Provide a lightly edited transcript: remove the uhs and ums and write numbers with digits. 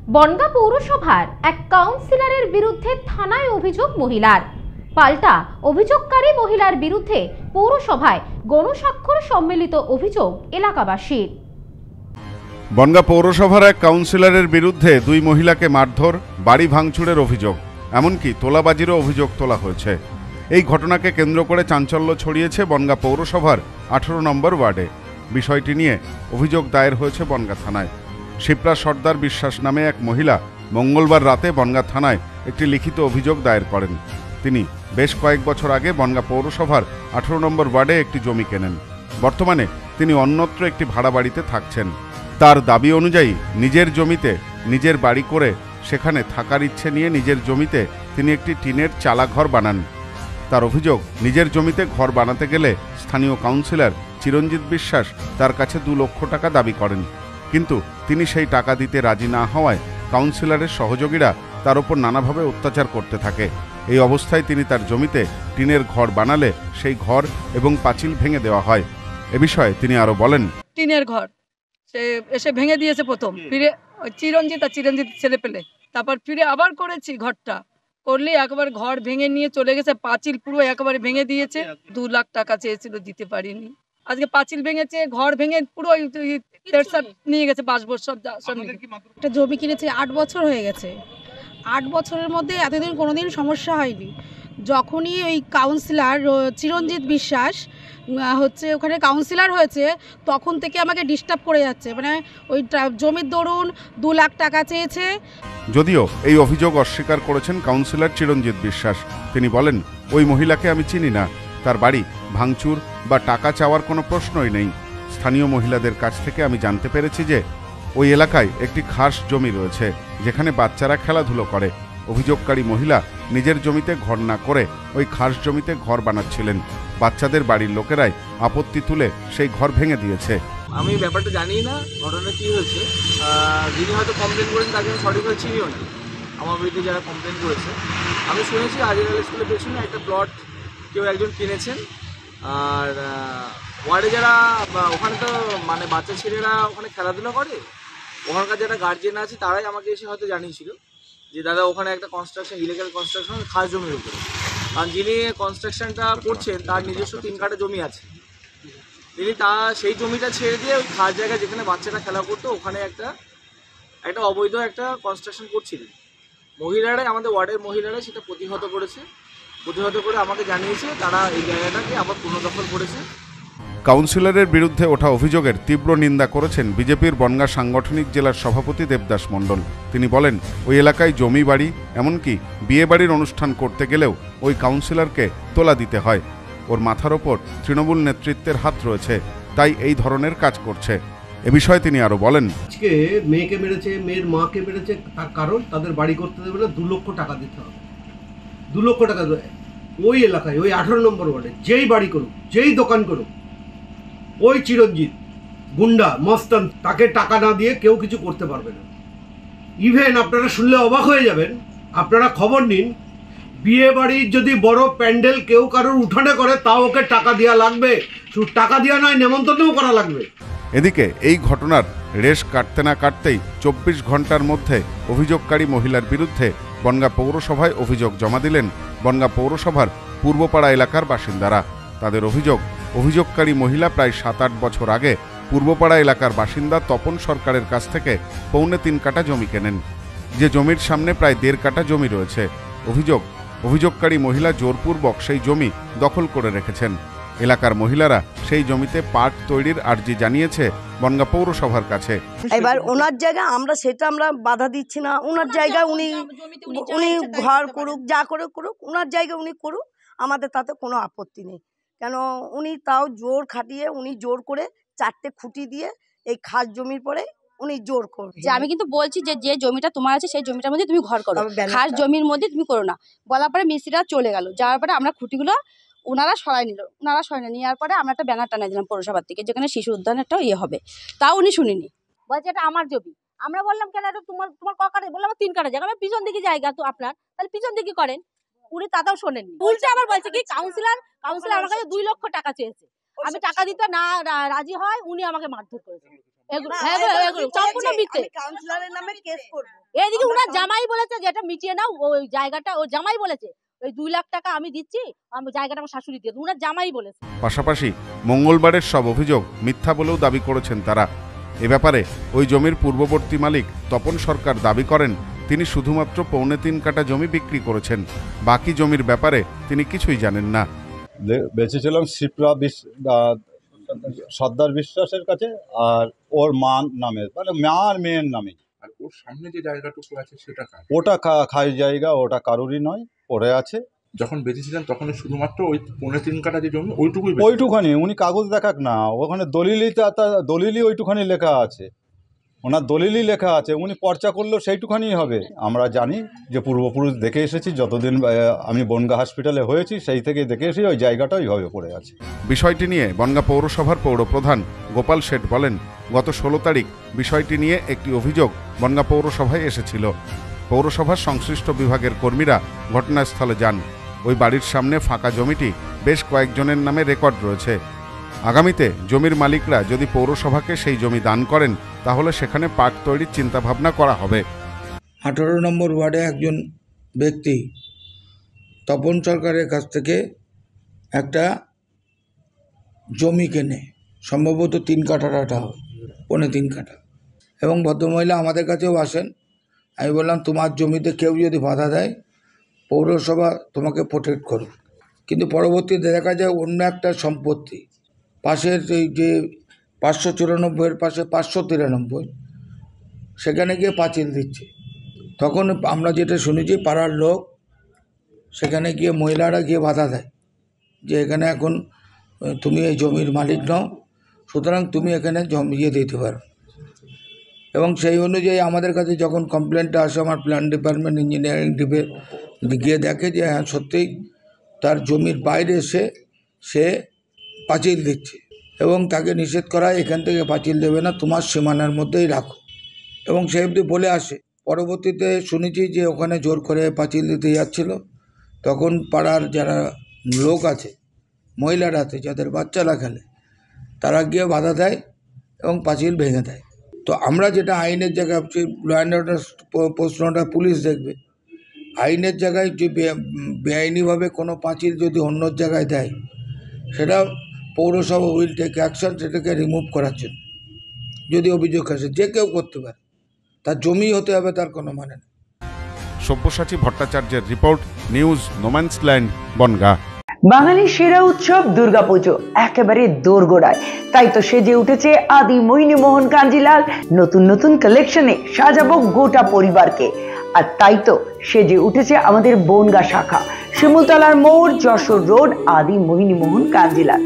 বনগাঁ পৌরসভার এক কাউন্সিলরের বিরুদ্ধে থানায় অভিযোগ মহিলার। পাল্টা অভিযোগকারী মহিলার বিরুদ্ধে পৌরসভায় গণস্বাক্ষর সম্মিলিত অভিযোগ এলাকাবাসীর। বনগাঁ পৌরসভার এক কাউন্সিলরের বিরুদ্ধে দুই মহিলাকে মারধর, বাড়ি ভাঙচুরের অভিযোগ, এমনকি তোলাবাজিরও অভিযোগ তোলা হয়েছে। এই ঘটনাকে কেন্দ্র করে চাঞ্চল্য ছড়িয়েছে বনগাঁ পৌরসভার 18 নম্বর ওয়ার্ডে। বিষয়টি নিয়ে অভিযোগ দায়ের হয়েছে বনগাঁ থানায়। শিপ্রা সর্দার বিশ্বাস নামে এক মহিলা মঙ্গলবার রাতে বনগাঁ থানায় একটি লিখিত অভিযোগ দায়ের করেন। তিনি বেশ কয়েক বছর আগে বনগাঁ পৌরসভার 18 নম্বর ওয়ার্ডে একটি জমি কেনেন। বর্তমানে তিনি অন্যত্র একটি ভাড়া বাড়িতে থাকছেন। তার দাবি অনুযায়ী নিজের জমিতে নিজের বাড়ি করে সেখানে থাকার ইচ্ছে নিয়ে নিজের জমিতে তিনি একটি টিনের চালাঘর বানান। তার অভিযোগ, নিজের জমিতে ঘর বানাতে গেলে স্থানীয় কাউন্সিলর চিরঞ্জিত বিশ্বাস তার কাছে 2 লক্ষ টাকা দাবি করেন, কিন্তু তিনি সেই টাকা দিতে রাজি না হওয়ায় কাউন্সিলরের সহযোগীরা তার উপর নানাভাবে অত্যাচার করতে থাকে। এই অবস্থায় তিনি তার জমিতে টিনের ঘর বানালে সেই ঘর এবং পাঁচিল ভেঙে দেওয়া হয়। এ বিষয়ে তিনি আরো বলেন, টিনের ঘর সে এসে ভেঙে দিয়েছে, প্রথম ফিরে চিরঞ্জিত ছেলে পেলে, তারপর ফিরে আবার করেছি, ঘরটা করলে একবার ঘর ভেঙে নিয়ে চলে গেছে, পাঁচিল পুরো একেবারে ভেঙে দিয়েছে। 2 লাখ টাকা চেয়েছিল, দিতে পারিনি। আজকে পাঁচিল ভেঙেছে, ঘর ভেঙে পুরো নিয়ে গেছে, বাসবোর্ড সব। একটা জমি কিনেছে 8 বছর হয়ে গেছে। 8 বছরের মধ্যে এতদিন কোনোদিন সমস্যা হয়নি। যখনই ওই কাউন্সিলর চিরঞ্জিত বিশ্বাস ওখানে কাউন্সিলর হয়েছে, তখন থেকে আমাকে ডিস্টার্ব করে যাচ্ছে। মানে ওই জমির দরুন 2 লাখ টাকা চেয়েছে। যদিও এই অভিযোগ অস্বীকার করেছেন কাউন্সিলর চিরঞ্জিত বিশ্বাস। তিনি বলেন, ওই মহিলাকে আমি চিনি না, তার বাড়ি ভাঙচুর বা টাকা চাওয়ার কোনো প্রশ্নই নেই। স্থানীয় মহিলাদের কাছ থেকে আমি জানতে পেরেছি যে ওই এলাকায় একটি খাস জমি রয়েছে যেখানে বাচ্চারা খেলাধুলো করে। অভিযোগকারী মহিলা নিজের জমিতে ঘর না করে ওই খাস জমিতে ঘর বানাচ্ছিলেন। বাচ্চাদের বাড়ির লোকেরাই আপত্তি তুলে সেই ঘর ভেঙে দিয়েছে। আমি ব্যাপারটা জানি না ঘটনা কি হয়েছে। যিনি হয়তো কমপ্লেন করেছেন তাকে আমি সঠিকভাবে চিনিও না। আমার বিরুদ্ধে যারা কমপ্লেন করেছে, আমি শুনেছি আজিরাল স্কুলের পেছনে একটা প্লট কেউ একজন কিনেছেন। আর ওয়ার্ডে যারা ওখানে তো মানে বাচ্চা ছেলেরা ওখানে খেলাধুলা করে, ওখানকার যারা গার্জেন আছে তারাই আমাকে এসে হয়তো জানিয়েছিল যে দাদা ওখানে একটা কনস্ট্রাকশন, ইলিগাল কনস্ট্রাকশন খাস জমির উপরে। কারণ যিনি কনস্ট্রাকশনটা করছেন তার নিজস্ব 3 কাঠা জমি আছে। তিনি সেই জমিটা ছেড়ে দিয়ে ওই খাস জায়গায় যেখানে বাচ্চারা খেলা করতো ওখানে একটা অবৈধ একটা কনস্ট্রাকশন করছিলেন। মহিলারাই, আমাদের ওয়ার্ডের মহিলারাই সেটা প্রতিহত করে আমাকে জানিয়েছে তারা এই জায়গাটাকে আবার পুনর্দখল করেছে। কাউন্সিলরের বিরুদ্ধে ওঠা অভিযোগের তীব্র নিন্দা করেছেন বিজেপির বনগাঁ সাংগঠনিক জেলার সভাপতি দেবদাস মণ্ডল। তিনি বলেন, ওই এলাকায় জমি বাড়ি, এমনকি বিয়ে বাড়ির অনুষ্ঠান করতে গেলেও ওই কাউন্সিলরকে তোলা দিতে হয়। ওর মাথার ওপর তৃণমূল নেতৃত্বের হাত রয়েছে, তাই এই ধরনের কাজ করছে। এ বিষয়ে তিনি আরো বলেন, আজকে মেয়েকে মেরেছে, মেয়ের মাকে মেরেছে, তার কারণ তাদের বাড়ি করতে দেবে না, 2 লক্ষ টাকা দিতে হবে। 2 লক্ষ টাকা ওই এলাকায়, ওই 18 নম্বর ওয়ার্ডে যেই বাড়ি করুক, যেই দোকান করুক, ওই চিরঞ্জিত গুন্ডা মস্তান, তাকে টাকা না দিয়ে কেউ কিছু করতে পারবে না। ইভেন আপনারা শুনলে অবাক হয়ে যাবেন, আপনারা খবর নিন, বিয়ে বাড়ির যদি বড় প্যান্ডেল কেউ কারোর উঠানে করে তাও ওকে টাকা দেওয়া লাগবে। শুধু টাকা দেওয়া নয়, নেমন্তন্নও করা লাগবে। এদিকে এই ঘটনার রেশ কাটতে না কাটতেই 24 ঘন্টার মধ্যে অভিযোগকারী মহিলার বিরুদ্ধে বনগাঁ পৌরসভায় অভিযোগ জমা দিলেন বনগাঁ পৌরসভার পূর্বপাড়া এলাকার বাসিন্দারা। তাদের অভিযোগকারী মহিলা প্রায় 7-8 বছর আগে পূর্বপাড়া এলাকার বাসিন্দা তপন সরকারের কাছ থেকে 3.25 কাঠা জমি কেনেন, যে জমির সামনে প্রায় 1.5 কাঠা জমি রয়েছে। অভিযোগকারী মহিলা জোরপূর্বক সেই জমি দখল করে রেখেছেন। এলাকার মহিলারা সেই জমিতে পার্ক তৈরির আর্জি জানিয়েছে বনগাঁ পৌরসভার কাছে। এবার ওনার জায়গা আমরা বাধা দিচ্ছি না। ওনার জায়গায় উনি ঘর করুক, যা করে করুক, ওনার জায়গায় উনি করুক, আমাদের তাতে কোনো আপত্তি নেই। কেন উনি তাও জোর খাটিয়ে, উনি জোর করে 4টে খুঁটি দিয়ে এই খাস জমির পরে উনি জোর করবে। যে আমি কিন্তু বলছি যে জমিটা তোমার আছে সেই জমিটার মধ্যে তুমি ঘর করো, খাস জমির মধ্যে তুমি করো না। বলার পরে মিস্ত্রিরা চলে গেল, যাওয়ার পরে আমরা খুঁটিগুলো ওনারা সরাই নেওয়ার পরে আমরা একটা ব্যানার টানাই দিলাম পৌরসভার থেকে, যেখানে শিশু উদ্যান একটা হবে। তাও উনি শুনিনি, বলছে এটা আমার জমি। আমরা বললাম কেন এটা তোমার ককারে, বললাম 3 কাঠা জায়গা, পিছন দিকে জায়গা তো আপনার, তাহলে পিছন দিকে করেন। উনি তাতেও শোনেননি, উল্টে আবার বলছে কি কাউন্সিলর আমার কাছে 2 লক্ষ টাকা চেয়েছে। আমি টাকা দিতে না রাজি হয়, উনি আমাকে মারধর করেছে। সম্পূর্ণ মিথ্যে। কাউন্সিলরের নামে কেস করব। এদিকে ওনার জামাই বলেছে যে এটা মিটিয়ে নাও, ওই জায়গাটা ওর জামাই বলেছে ওই 2 লাখ টাকা আমি দিচ্ছি, আমার জায়গাটা আমার শাশুড়ি দিয়ে, ওনার জামাই বলেছে। পাশাপাশি মঙ্গলবারের সব অভিযোগ মিথ্যা বলেও দাবি করেছেন তারা। এ ব্যাপারে ওই জমির পূর্ববর্তী মালিক তপন সরকার দাবি করেন তিনি শুধুমাত্র 3.25 কাঠা জমি বিক্রি করেছেন, বাকি জমির ব্যাপারে তিনি কিছুই জানেন না। বেঁচেছিলাম শিপ্রা সর্দার বিশ্বাসের কাছে, আর ওর মা নামে, মানে মা আর মেয়ের নামে। আর ওর সামনে যে জায়গাটুকু আছে সেটা কার? ওটা খাই জায়গা, ওটা কারোরই নয়, পড়ে আছে। যখন বেঁচেছিলেন তখন শুধুমাত্র ওই 3.25 কাঠা যে জমি ওইটুখানি, উনি কাগজ দেখাক না, ওখানে দলিলই ওইটুখানি লেখা আছে, ওনার দলিলই লেখা আছে, উনি পর্চা করলেও সেইটুখানি হবে। আমরা জানি যে পূর্বপুরুষ দেখে এসেছি, যতদিন আমি বনগাঁ হসপিটালে হয়েছি সেই থেকে দেখে এসেছি ওই জায়গাটা ওইভাবে পড়ে আছে। বিষয়টি নিয়ে বনগাঁ পৌরসভার পৌরপ্রধান গোপাল শেঠ বলেন, গত 16 তারিখ বিষয়টি নিয়ে একটি অভিযোগ বনগাঁ পৌরসভায় এসেছিল। পৌরসভার সংশ্লিষ্ট বিভাগের কর্মীরা ঘটনাস্থলে যান। ওই বাড়ির সামনে ফাঁকা জমিটি বেশ কয়েকজনের নামে রেকর্ড রয়েছে। আগামীতে জমির মালিকরা যদি পৌরসভাকে সেই জমি দান করেন তাহলে সেখানে পার্ক তৈরির চিন্তাভাবনা করা হবে। 18 নম্বর ওয়ার্ডে একজন ব্যক্তি তপন সরকারের কাছ থেকে একটা জমি কেনে, সম্ভবত 3 কাঠাটা হয়, 3.25 কাঠা, এবং ভদ্রমহিলা আমাদের কাছেও আসেন। আমি বললাম তোমার জমিতে কেউ যদি বাধা দেয় পৌরসভা তোমাকে প্রোটেক্ট করবে। কিন্তু পরবর্তীতে দেখা যায় অন্য একটা সম্পত্তি পাশের এই যে 594-এর পাশে 593, সেখানে গিয়ে পাঁচিল দিচ্ছে। তখন আমরা যেটা শুনেছি পাড়ার লোক সেখানে গিয়ে মহিলারা গিয়ে বাধা দেয় যে এখানে এখন তুমি এই জমির মালিক নও, সুতরাং তুমি এখানে জমি দিতে পারো। এবং সেই অনুযায়ী আমাদের কাছে যখন কমপ্লেনটা আসে, আমার প্ল্যান ডিপার্টমেন্ট, ইঞ্জিনিয়ারিং ডিপে গিয়ে দেখে যে হ্যাঁ সত্যিই তার জমির বাইরে এসে সে পাঁচিল দিচ্ছে, এবং তাকে নিষেধ করা এখান থেকে পাঁচিল দেবে না, তোমার সীমানার মধ্যেই রাখো, এবং সে অবধি বলে আসে। পরবর্তীতে শুনেছি যে ওখানে জোর করে পাঁচিল দিতে যাচ্ছিল, তখন পাড়ার যারা লোক আছে, মহিলারা আছে, যাদের বাচ্চারা খেলে, তারা গিয়ে বাধা দেয় এবং পাঁচিল ভেঙে দেয়। তো আমরা যেটা আইনের জায়গায়, ল অ্যান্ড অর্ডার প্রশ্নটা পুলিশ দেখবে, আইনের জায়গায় যে বেআইনিভাবে কোনো পাঁচিল যদি অন্য জায়গায় দেয়, সেটা পৌরসভা উইল টেক অ্যাকশন সেটাকে রিমুভ করার জন্য। যদি অভিযোগ আসে, যে কেউ করতে পারে, তার জমি হতে হবে তার কোনো মানে নেই। সব্যসাচী ভট্টাচার্যের রিপোর্ট, নিউজ নোম্যান্সল্যান্ড, বনগাঁ। বাঙালির সেরা উৎসব দুর্গাপুজো একেবারে দোরগোড়ায়, তাই তো সেজে উঠেছে আদি মোহিনী মোহন কাঞ্জিলাল। নতুন নতুন কালেকশনে সাজাবো গোটা পরিবারকে, আর তাই তো সেজে উঠেছে আমাদের বনগাঁ শাখা, শিমুলতলার মোড়, যশোর রোড, আদি মোহিনী মোহন কাঞ্জিলাল।